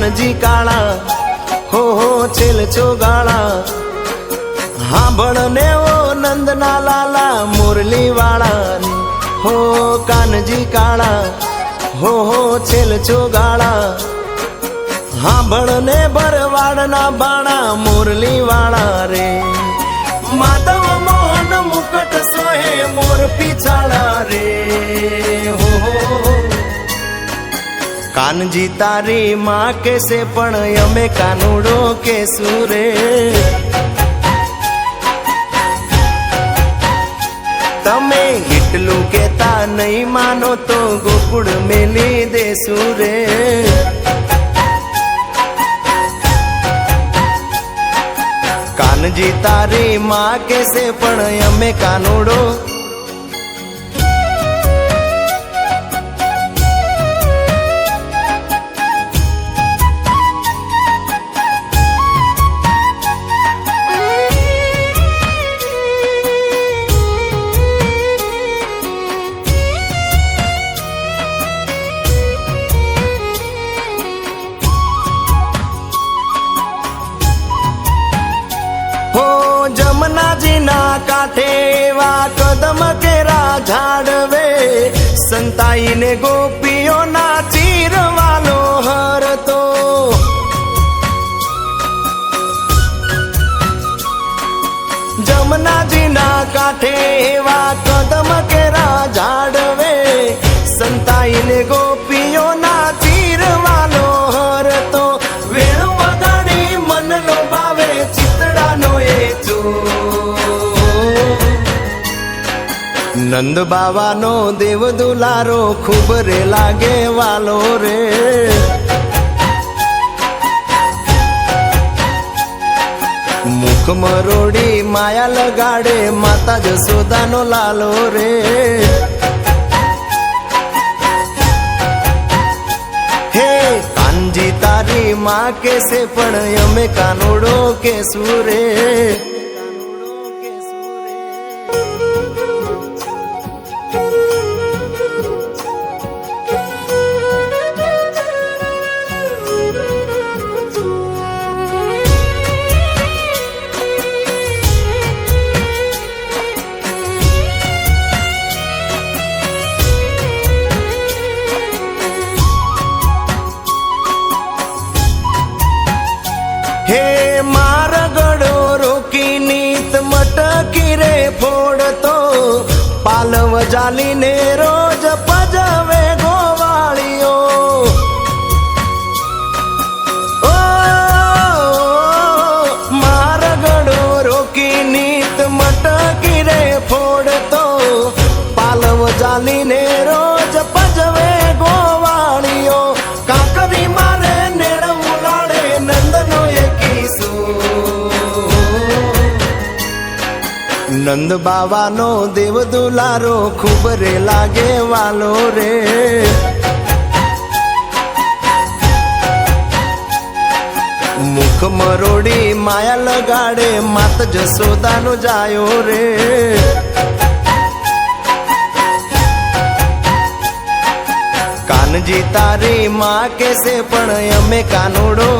કાનજી કાળા હો છેલ ચોગાળા હાંભળને ઓ નંદના લાલા મુરલી વાળા હો કાનજી કાળા હો છેલ ચોગાળા હાંભળને ભરવાડના બાણા મુરલી વાળા રે માધવ મોહન મુકટ સોહે મોર પીછાળા રે હો કાનજી તારી માં કેસે પણ અમે કાનુડો કેસુ રે તમે એટલું કેતા નહીં માનો તો ગોકુળ મેલી દેસુ રે કાનજી તારી માં કેસે પણ અમે કાનુડો જમનાજીના કાંઠે એવા કદમ કેરા ઝાડવે સંતાઈને ગોપીઓના ચીરવાલો હરતો જમનાજીના કાંઠે એવા કદમ કેરા ઝાડવે સંતાઈને ગોપીઓના ચીરવાલો હરતો વેણ વગાડી મન લોભાવે ચિતડાનો એ નંદ બાવાનો દેવ દુલારો ખૂબ રે લાગે વાલો રે મુખ મરોડી માયા લગાડે માતા જશોદાનો લાલો રે હે કાનજી તારી માં કેસે પણ અમે કાનુડો કેસુ રે હે મારગડો રોકી નીત મટકી રે ફોડતો પાલવ જાલીને રોજ પજવે ગોવાળીઓ ઓ મારગડો રોકી નીત મટકી રે ફોડતો પાલવ જાલીને રોજ પજવે ગોવાળીઓ કાકરી મારે નેણ મુલાડે નંદનો નંદ બાવાનો દેવ દુલારો ખૂબ રે લાગે વાલો રે મુખ મરોડી માયા લગાડે માત જશોદાનો જાયો રે કાનજી તારી માં કેસે પણ અમે કાનુડો